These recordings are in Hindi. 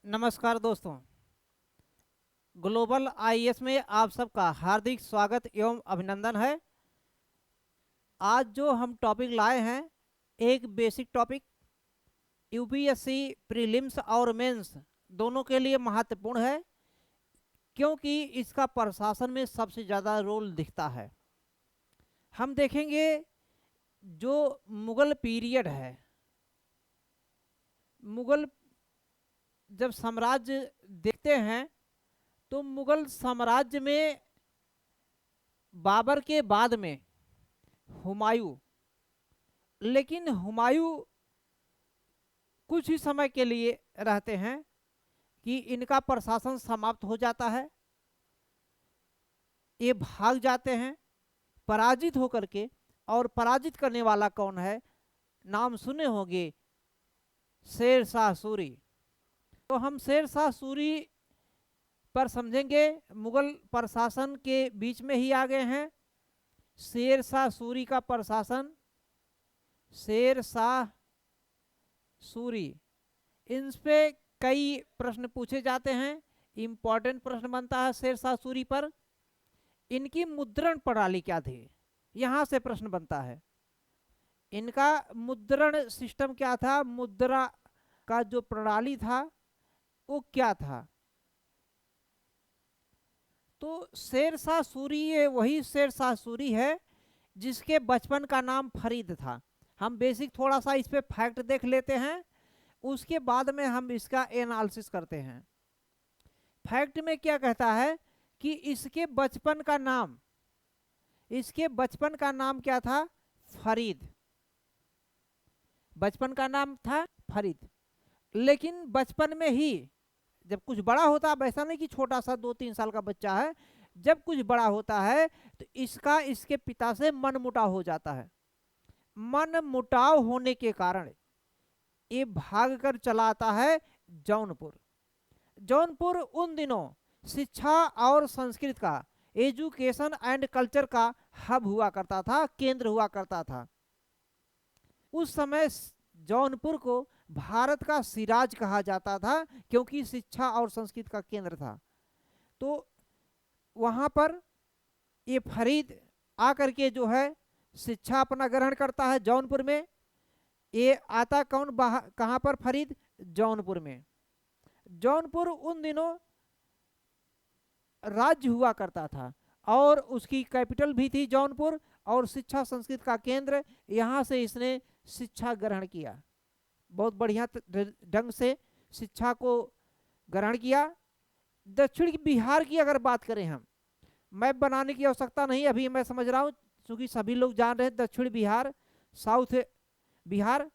नमस्कार दोस्तों। ग्लोबल आईएएस में आप सबका हार्दिक स्वागत एवं अभिनंदन है। आज जो हम टॉपिक लाए हैं, एक बेसिक टॉपिक, यूपीएससी प्रीलिम्स और मेंस दोनों के लिए महत्वपूर्ण है, क्योंकि इसका प्रशासन में सबसे ज़्यादा रोल दिखता है। हम देखेंगे जो मुगल पीरियड है, मुगल जब साम्राज्य देखते हैं तो मुगल साम्राज्य में बाबर के बाद में हुमायूं, लेकिन हुमायूं कुछ ही समय के लिए रहते हैं कि इनका प्रशासन समाप्त हो जाता है, ये भाग जाते हैं पराजित होकर के। और पराजित करने वाला कौन है? नाम सुने होंगे, शेर शाह सूरी। तो हम शेर शाह सूरी पर समझेंगे, मुगल प्रशासन के बीच में ही आ गए हैं। शेर शाह सूरी का प्रशासन, शेर शाह सूरी, इन पे कई प्रश्न पूछे जाते हैं। इंपॉर्टेंट प्रश्न बनता है शेर शाह सूरी पर। इनकी मुद्रण प्रणाली क्या थी, यहां से प्रश्न बनता है। इनका मुद्रण सिस्टम क्या था, मुद्रा का जो प्रणाली था वो क्या था? तो शेर शाह सूरी ये वही शेर शाह सूरी है जिसके बचपन का नाम फरीद था। हम बेसिक थोड़ा सा इस पे फैक्ट देख लेते हैं, उसके बाद में हम इसका एनालिसिस करते हैं। फैक्ट में क्या कहता है कि इसके बचपन का नाम क्या था? फरीद। बचपन का नाम था फरीद। लेकिन बचपन में ही जब कुछ बड़ा होता है, वैसा नहीं कि छोटा सा 2-3 साल का बच्चा है, जब कुछ बड़ा होता है तो इसका इसके पिता से मनमुटाव हो जाता है। मनमुटाव होने के कारण ये भाग कर चला आता है जौनपुर। जौनपुर उन दिनों शिक्षा और संस्कृत का, एजुकेशन एंड कल्चर का हब हुआ करता था, केंद्र हुआ करता था। उस समय जौनपुर को भारत का सिराज कहा जाता था, क्योंकि शिक्षा और संस्कृत का केंद्र था। तो वहां पर ये फरीद आकर के जो है शिक्षा अपना ग्रहण करता है जौनपुर में। ये आता कहाँ पर? फरीद जौनपुर में। जौनपुर उन दिनों राज्य हुआ करता था और उसकी कैपिटल भी थी जौनपुर, और शिक्षा संस्कृत का केंद्र। यहाँ से इसने शिक्षा ग्रहण किया, बहुत बढ़िया ढंग से शिक्षा को ग्रहण किया। दक्षिण बिहार की अगर बात करें, हम मैप बनाने की आवश्यकता नहीं, अभी मैं समझ रहा हूँ क्योंकि सभी लोग जान रहे हैं दक्षिण बिहार, साउथ बिहार।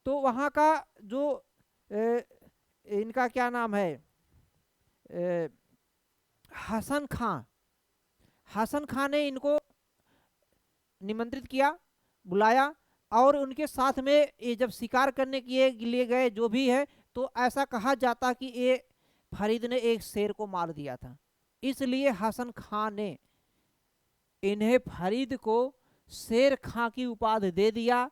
तो वहाँ का जो इनका क्या नाम है, हसन खां, हसन खां ने इनको निमंत्रित किया, बुलाया, और उनके साथ में ये जब शिकार करने के लिए गए जो भी है, तो ऐसा कहा जाता कि ये फरीद ने एक शेर को मार दिया था। इसलिए हसन खां ने इन्हें, फरीद को, शेर खां की उपाधि दे दिया।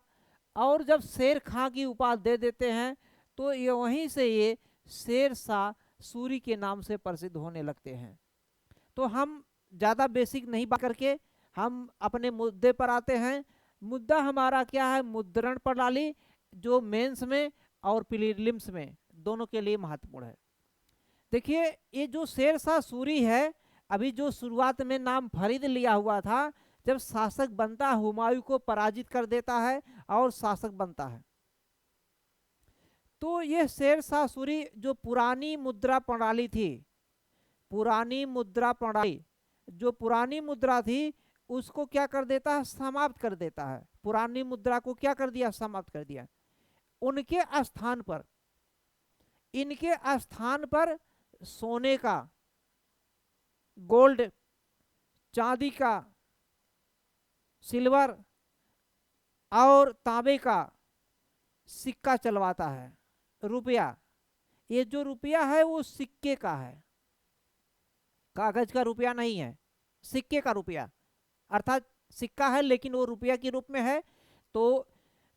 और जब शेर खां की उपाधि दे देते हैं तो ये वहीं से ये शेर शाह सूरी के नाम से प्रसिद्ध होने लगते हैं। तो हम ज़्यादा बेसिक नहीं बात करके हम अपने मुद्दे पर आते हैं। मुद्दा हमारा क्या है? मुद्रण प्रणाली, जो मेंस में और प्रीलिम्स में दोनों के लिए महत्वपूर्ण है। देखिए, ये जो शेर शाह सूरी है, अभी जो शुरुआत में नाम फरीद लिया हुआ था, जब शासक बनता है हुमायूं को पराजित कर देता है और शासक बनता है, तो ये शेर शाह सूरी जो पुरानी मुद्रा प्रणाली थी, पुरानी मुद्रा प्रणाली, जो पुरानी मुद्रा थी, उसको क्या कर देता है? समाप्त कर देता है। पुरानी मुद्रा को क्या कर दिया? समाप्त कर दिया। उनके स्थान पर, इनके स्थान पर सोने का, गोल्ड, चांदी का, सिल्वर और तांबे का सिक्का चलवाता है, रुपया। ये जो रुपया है वो सिक्के का है, कागज का रुपया नहीं है, सिक्के का रुपया, अर्थात सिक्का है लेकिन वो रुपया के रूप में है। तो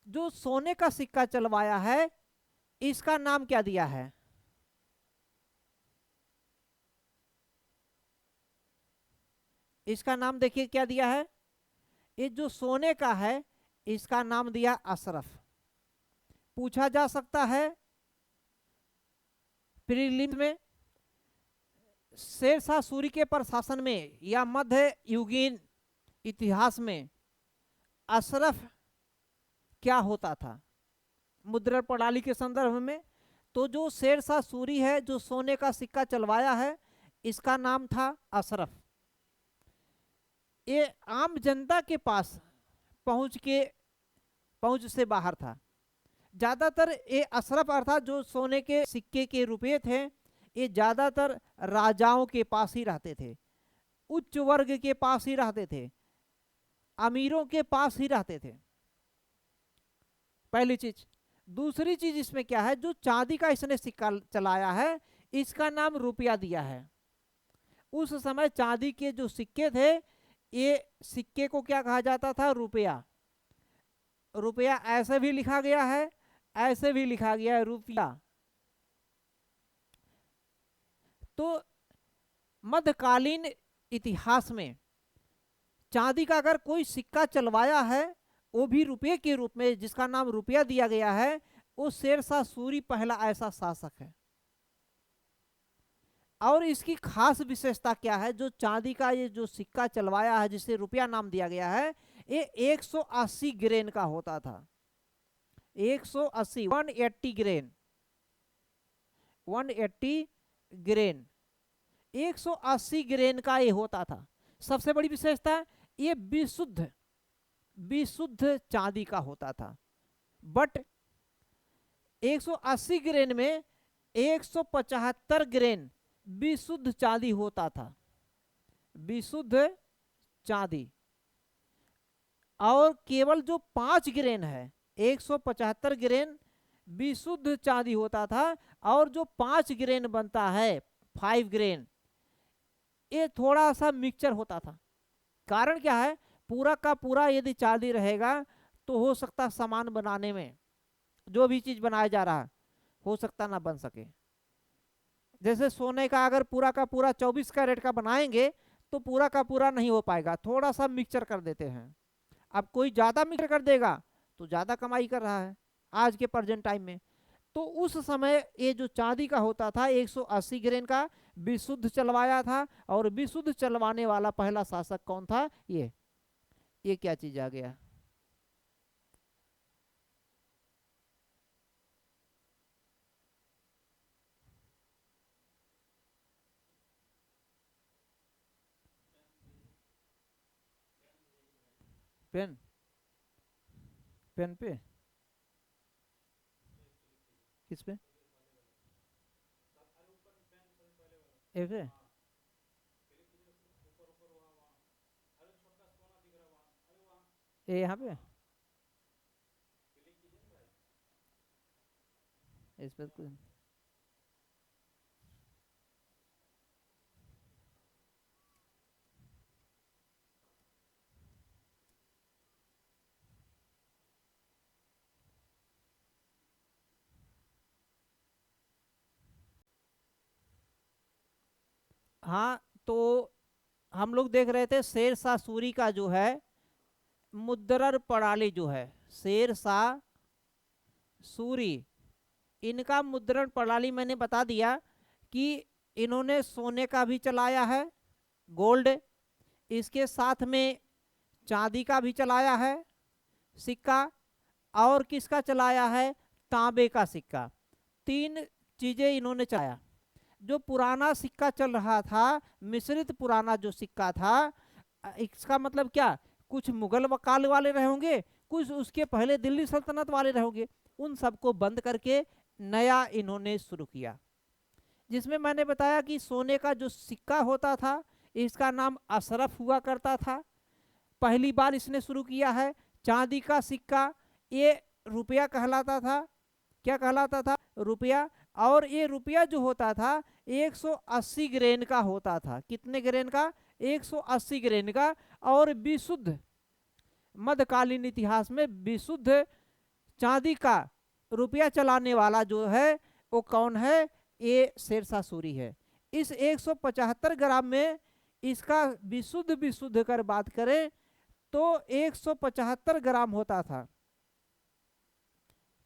जो सोने का सिक्का चलवाया है, इसका नाम क्या दिया है? इसका नाम देखिए क्या दिया है, ये जो सोने का है इसका नाम दिया अशरफ। पूछा जा सकता है प्रीलिम्स में, शेरशाह सूरी के प्रशासन में या मध्य युगीन इतिहास में अशरफ क्या होता था मुद्रण प्रणाली के संदर्भ में। तो जो शेरशाह सूरी है जो सोने का सिक्का चलवाया है इसका नाम था अशरफ। ये आम जनता के पास पहुंच से बाहर था। ज्यादातर ये अशरफ अर्थात जो सोने के सिक्के के रुपए थे ये ज्यादातर राजाओं के पास ही रहते थे, उच्च वर्ग के पास ही रहते थे, अमीरों के पास ही रहते थे, पहली चीज। दूसरी चीज इसमें क्या है, जो चांदी का इसने सिक्का चलाया है इसका नाम रुपया दिया है। उस समय चांदी के जो सिक्के थे ये सिक्के को क्या कहा जाता था, रुपया। रुपया ऐसे भी लिखा गया है, ऐसे भी लिखा गया है रुपया। तो मध्यकालीन इतिहास में चांदी का अगर कोई सिक्का चलवाया है वो भी रुपये के रूप में जिसका नाम रुपया दिया गया है, वो शेरशाह सूरी पहला ऐसा शासक है। और इसकी खास विशेषता क्या है, जो चांदी का ये जो सिक्का चलवाया है जिसे रुपया नाम दिया गया है ये 180 ग्रेन का होता था। 180 180 ग्रेन 180 ग्रेन 180 ग्रेन का ये होता था। सबसे बड़ी विशेषता ये विशुद्ध चांदी का होता था। बट 180 ग्रेन में 175 ग्रेन विशुद्ध चांदी होता था, विशुद्ध चांदी। और केवल जो 5 ग्रेन है 175 ग्रेन विशुद्ध चांदी होता था, और जो 5 ग्रेन बनता है 5 ग्रेन ये थोड़ा सा मिक्सचर होता था। कारण क्या है, पूरा का पूरा यदि चांदी रहेगा तो हो सकता सामान बनाने में जो भी चीज बनाया जा रहा है हो सकता ना बन सके। जैसे सोने का अगर पूरा का पूरा 24 कैरेट का बनाएंगे तो पूरा का पूरा नहीं हो पाएगा, थोड़ा सा मिक्सचर कर देते हैं। अब कोई ज्यादा मिक्सचर कर देगा तो ज्यादा कमाई कर रहा है आज के प्रेजेंट टाइम में। तो उस समय ये जो चांदी का होता था 180 ग्रेन का विशुद्ध चलवाया था। और विशुद्ध चलवाने वाला पहला शासक कौन था, ये क्या चीज आ गया, पेन पेन पे, किस पे, ए यहाँ पे इस पर कुछ हाँ। तो हम लोग देख रहे थे शेरशाह सूरी का जो है मुद्रण प्रणाली जो है, शेरशाह सूरी इनका मुद्रण प्रणाली मैंने बता दिया कि इन्होंने सोने का भी चलाया है गोल्ड, इसके साथ में चांदी का भी चलाया है सिक्का, और किसका चलाया है, तांबे का सिक्का। 3 चीजें इन्होंने चलाया। जो पुराना सिक्का चल रहा था मिश्रित पुराना जो सिक्का था, इसका मतलब क्या, कुछ मुगल वकाल वाले रहे होंगे, कुछ उसके पहले दिल्ली सल्तनत वाले रहे होंगे, उन सबको बंद करके नया इन्होंने शुरू किया। जिसमें मैंने बताया कि सोने का जो सिक्का होता था इसका नाम अशरफ हुआ करता था, पहली बार इसने शुरू किया है। चांदी का सिक्का ये रुपया कहलाता था, क्या कहलाता था, रुपया। और ये रुपया जो होता था 180 ग्रेन का होता था। कितने ग्रेन का, 180 ग्रेन का। और विशुद्ध मध्यकालीन इतिहास में विशुद्ध चांदी का रुपया चलाने वाला जो है वो कौन है, ये शेरशाह सूरी है। इस 175 ग्राम में इसका विशुद्ध विशुद्ध कर बात करें तो 175 ग्राम होता था।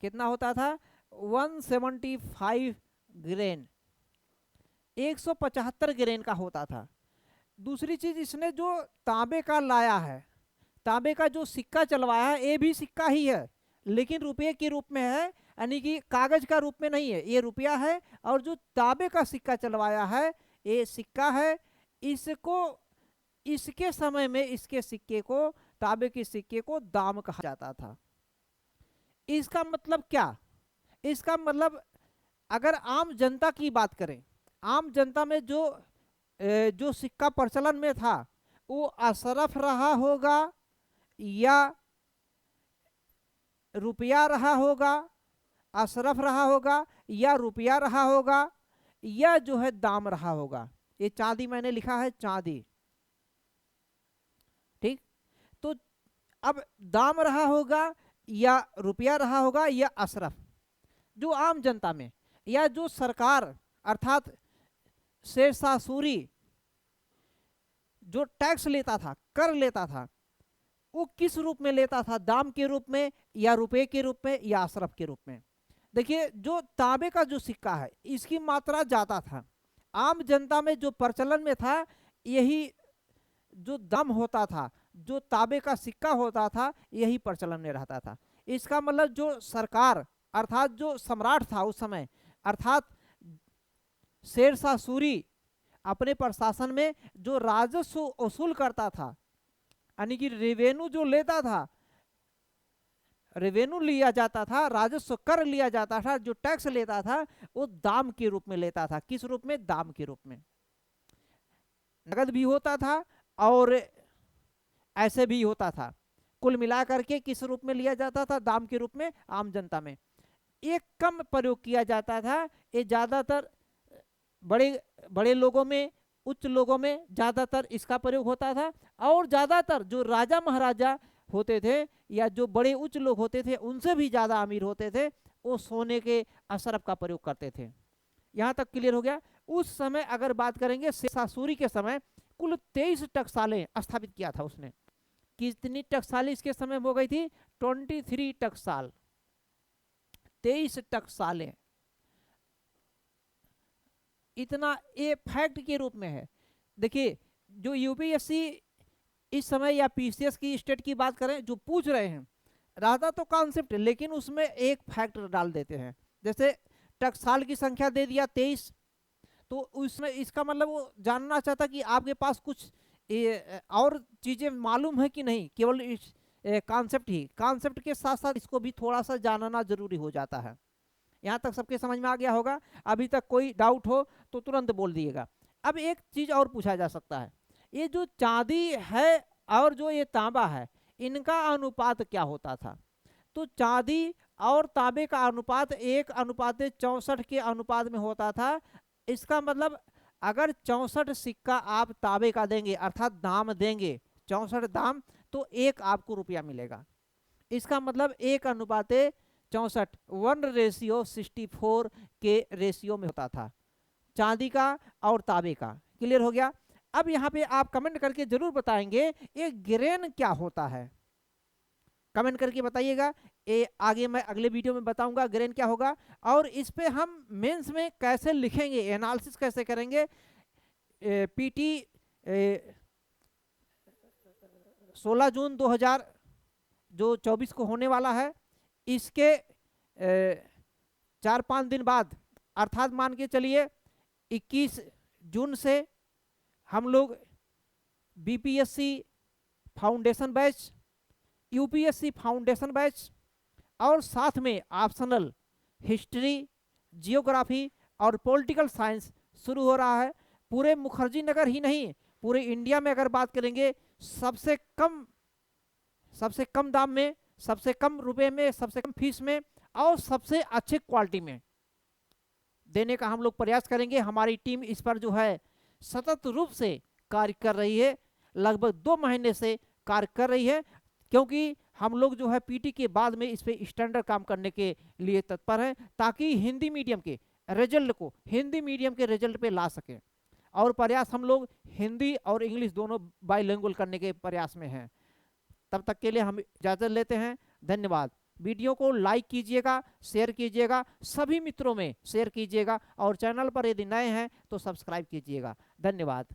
कितना होता था? 175 ग्रेन, 175 ग्रेन का होता था। दूसरी चीज, इसने जो तांबे का लाया है, तांबे का जो सिक्का चलवाया है, ये भी सिक्का ही है लेकिन रुपये के रूप में है, यानी कि कागज का रूप में नहीं है, ये रुपया है। और जो तांबे का सिक्का चलवाया है ये सिक्का है। इसको इसके समय में इसके सिक्के को, तांबे के सिक्के को दाम कहा जाता था। इसका मतलब क्या? इसका मतलब अगर आम जनता की बात करें, आम जनता में जो सिक्का प्रचलन में था वो अशरफ रहा होगा या रुपया रहा होगा, अशरफ रहा होगा या रुपया रहा होगा या जो है दाम रहा होगा। ये चांदी मैंने लिखा है, चांदी, ठीक। तो अब दाम रहा होगा या रुपया रहा होगा या अशरफ, जो आम जनता में, या जो सरकार अर्थात शेरशाह सूरी जो टैक्स लेता था, कर लेता था, वो किस रूप में लेता था? दाम के रूप में या रुपए के रूप में या अशरफ के रूप में? देखिए, जो तांबे का जो सिक्का है इसकी मात्रा ज्यादा था, आम जनता में जो प्रचलन में था यही जो दाम होता था, जो तांबे का सिक्का होता था, यही प्रचलन में रहता था। इसका मतलब जो सरकार अर्थात जो सम्राट था उस समय, अर्थात शेरशाह सूरी अपने प्रशासन में जो राजस्व वसूल करता था, यानी कि रेवेन्यू जो लेता था, रेवेन्यू लिया जाता था, राजस्व कर लिया जाता था, जो टैक्स लेता था वो दाम के रूप में लेता था। किस रूप में? दाम के रूप में। नगद भी होता था और ऐसे भी होता था। कुल मिलाकर के किस रूप में लिया जाता था? दाम के रूप में, आम जनता में। एक कम प्रयोग किया जाता था, ये ज्यादातर बड़े बड़े लोगों में, उच्च लोगों में ज्यादातर इसका प्रयोग होता था। और ज्यादातर जो राजा महाराजा होते थे या जो बड़े उच्च लोग होते थे, उनसे भी ज्यादा अमीर होते थे, वो सोने के अशरफ का प्रयोग करते थे। यहां तक क्लियर हो गया। उस समय अगर बात करेंगे शेरशाह सूरी के समय, कुल 23 टकसालें स्थापित किया था उसने। कितनी टकसालें इसके समय हो गई थी? 23 टकसाल, 23 टकसालें। इतना ये फैक्ट के रूप में है। देखिए, जो यूपीएससी इस समय या पीसीएस की स्टेट की बात करें, जो पूछ रहे हैं, रहता तो कॉन्सेप्ट लेकिन उसमें एक फैक्ट डाल देते हैं। जैसे टकसाल की संख्या दे दिया 23, तो उसमें इसका मतलब वो जानना चाहता कि आपके पास कुछ और चीजें मालूम है कि नहीं, केवल इस कॉन्सेप्ट ही, कॉन्सेप्ट के साथ साथ इसको भी थोड़ा सा जानना जरूरी हो जाता है। यहाँ तक सबके समझ में आ गया होगा? अभी तक कोई डाउट हो तो तुरंत बोल दिएगा। अब एक चीज और पूछा जा सकता है, ये जो चांदी है और जो ये तांबा है, इनका अनुपात क्या होता था? तो चांदी और तांबे का अनुपात 1:64 के अनुपात में होता था। इसका मतलब अगर 64 सिक्का आप तांबे का देंगे, अर्थात दाम देंगे 64 दाम, तो एक आपको रुपया मिलेगा। इसका मतलब 1:64, 1:64 के रेशियो में होता था चांदी का और तांबे का। क्लियर हो गया? अब यहाँ पे आप कमेंट करके जरूर बताएंगे ये ग्रेन क्या होता है, कमेंट करके बताइएगा। ये आगे मैं अगले वीडियो में बताऊंगा ग्रेन क्या होगा, और इस पे हम मेंस में कैसे लिखेंगे, एनालिसिस कैसे करेंगे। पीटी 16 जून 2024 को होने वाला है, इसके 4-5 दिन बाद, अर्थात मान के चलिए 21 जून से हम लोग BPSC foundation batch, UPSC foundation batch और साथ में ऑप्शनल हिस्ट्री, जियोग्राफी और पॉलिटिकल साइंस शुरू हो रहा है। पूरे मुखर्जी नगर ही नहीं, पूरे इंडिया में अगर बात करेंगे सबसे कम दाम में, सबसे कम रुपए में, सबसे कम फीस में और सबसे अच्छे क्वालिटी में देने का हम लोग प्रयास करेंगे। हमारी टीम इस पर जो है सतत रूप से कार्य कर रही है, लगभग 2 महीने से कार्य कर रही है, क्योंकि हम लोग जो है पीटी के बाद में इस पे स्टैंडर्ड काम करने के लिए तत्पर हैं, ताकि हिंदी मीडियम के रिजल्ट को हिंदी मीडियम के रिजल्ट पे ला सकें। और प्रयास हम लोग हिंदी और इंग्लिश दोनों बाइलिंगुअल करने के प्रयास में हैं। तब तक के लिए हम इजाज़त लेते हैं। धन्यवाद। वीडियो को लाइक कीजिएगा, शेयर कीजिएगा, सभी मित्रों में शेयर कीजिएगा और चैनल पर यदि नए हैं तो सब्सक्राइब कीजिएगा। धन्यवाद।